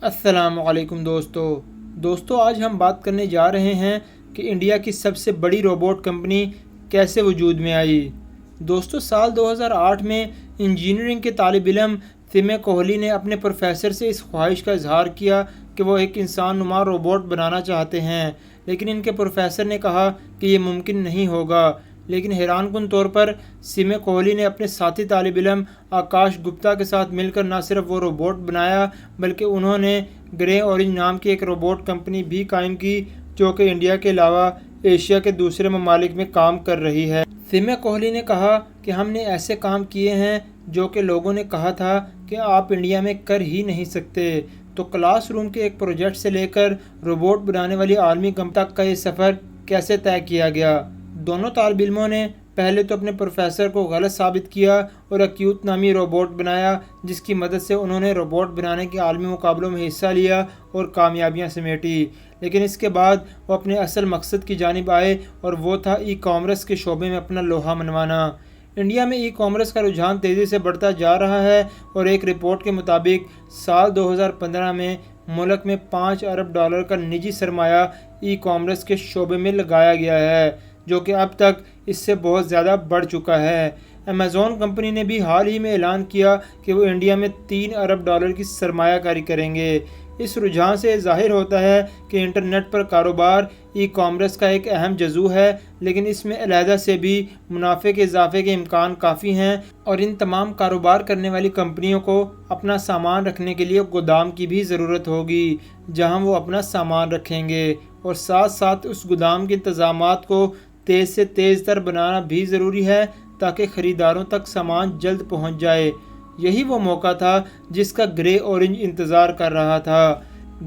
السلام علیکم دوستو آج ہم بات کرنے جا رہے ہیں کہ انڈیا کی سب سے بڑی روبوٹ کمپنی کیسے وجود میں آئی۔ دوستو سال 2008 میں انجینئرنگ کے طالب علم سیمے کوہلی نے اپنے پروفیسر سے اس خواہش کا اظہار کیا کہ وہ ایک انسان نما روبوٹ بنانا چاہتے ہیں، لیکن ان کے پروفیسر نے کہا کہ یہ ممکن نہیں ہوگا۔ لیکن حیران کن طور پر سیمے کوہلی نے اپنے ساتھی طالب علم آکاش گپتا کے ساتھ مل کر نہ صرف وہ روبوٹ بنایا بلکہ انہوں نے گرے اورنج نام کی ایک روبوٹ کمپنی بھی قائم کی جو کہ انڈیا کے علاوہ ایشیا کے دوسرے ممالک میں کام کر رہی ہے۔ سیمے کوہلی نے کہا کہ ہم نے ایسے کام کیے ہیں جو کہ لوگوں نے کہا تھا کہ آپ انڈیا میں کر ہی نہیں سکتے۔ تو کلاس روم کے ایک پروجیکٹ سے لے کر روبوٹ بنانے والی عالمی کمپنی تک کا یہ سفر کیسے طے کیا گیا؟ دونوں طالب علموں نے پہلے تو اپنے پروفیسر کو غلط ثابت کیا اور اکیوت نامی روبوٹ بنایا، جس کی مدد سے انہوں نے روبوٹ بنانے کے عالمی مقابلوں میں حصہ لیا اور کامیابیاں سمیٹی۔ لیکن اس کے بعد وہ اپنے اصل مقصد کی جانب آئے اور وہ تھا ای کامرس کے شعبے میں اپنا لوہا منوانا۔ انڈیا میں ای کامرس کا رجحان تیزی سے بڑھتا جا رہا ہے اور ایک رپورٹ کے مطابق سال 2015 میں ملک میں $5 ارب کا نجی سرمایہ ای کامرس کے شعبے میں لگایا گیا ہے، جو کہ اب تک اس سے بہت زیادہ بڑھ چکا ہے۔ ایمیزون کمپنی نے بھی حال ہی میں اعلان کیا کہ وہ انڈیا میں $3 ارب کی سرمایہ کاری کریں گے۔ اس رجحان سے ظاہر ہوتا ہے کہ انٹرنیٹ پر کاروبار ای کامرس کا ایک اہم جزو ہے، لیکن اس میں علیحدہ سے بھی منافع کے اضافے کے امکان کافی ہیں اور ان تمام کاروبار کرنے والی کمپنیوں کو اپنا سامان رکھنے کے لیے گودام کی بھی ضرورت ہوگی جہاں وہ اپنا سامان رکھیں گے، اور ساتھ ساتھ اس گودام کے انتظامات کو تیز سے تیز تر بنانا بھی ضروری ہے تاکہ خریداروں تک سامان جلد پہنچ جائے۔ یہی وہ موقع تھا جس کا گرے اورنج انتظار کر رہا تھا۔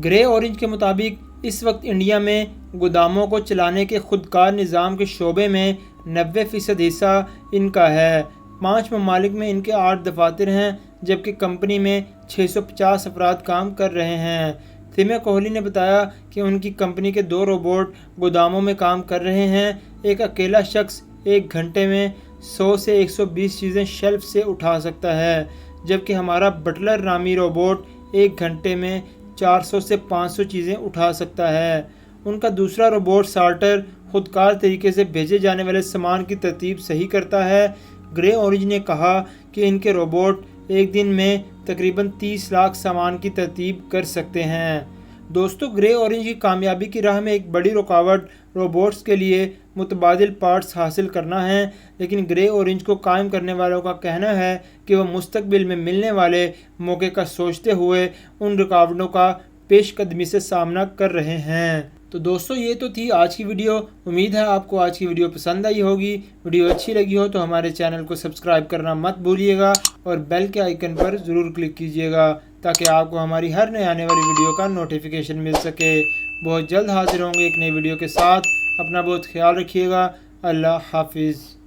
گرے اورنج کے مطابق اس وقت انڈیا میں گوداموں کو چلانے کے خودکار نظام کے شعبے میں 90% حصہ ان کا ہے۔ 5 ممالک میں ان کے 8 دفاتر ہیں، جبکہ کمپنی میں 650 افراد کام کر رہے ہیں۔ سیمے کوہلی نے بتایا کہ ان کی کمپنی کے 2 روبوٹ گوداموں میں کام کر رہے ہیں۔ ایک اکیلا شخص ایک گھنٹے میں 100 سے 120 چیزیں شیلف سے اٹھا سکتا ہے، جبکہ ہمارا بٹلر نامی روبوٹ ایک گھنٹے میں 400 سے 500 چیزیں اٹھا سکتا ہے۔ ان کا دوسرا روبوٹ سارٹر خودکار طریقے سے بھیجے جانے والے سامان کی ترتیب صحیح کرتا ہے۔ گرے اورنج نے کہا کہ ان کے روبوٹ ایک دن میں تقریباً 30 لاکھ سامان کی ترتیب کر سکتے ہیں۔ دوستو گرے اورنج کی کامیابی کی راہ میں ایک بڑی رکاوٹ روبوٹس کے لیے متبادل پارٹس حاصل کرنا ہے، لیکن گرے اورنج کو قائم کرنے والوں کا کہنا ہے کہ وہ مستقبل میں ملنے والے موقع کا سوچتے ہوئے ان رکاوٹوں کا پیش قدمی سے سامنا کر رہے ہیں۔ تو دوستو یہ تو تھی آج کی ویڈیو۔ امید ہے آپ کو آج کی ویڈیو پسند آئی ہوگی۔ ویڈیو اچھی لگی ہو تو ہمارے چینل کو سبسکرائب کرنا مت بھولیے گا اور بیل کے آئیکن پر ضرور کلک کیجیے گا تاکہ آپ کو ہماری ہر نئے آنے والی ویڈیو کا نوٹیفیکیشن مل سکے۔ بہت جلد حاضر ہوں گے ایک نئی ویڈیو کے ساتھ۔ اپنا بہت خیال رکھیے گا۔ اللہ حافظ۔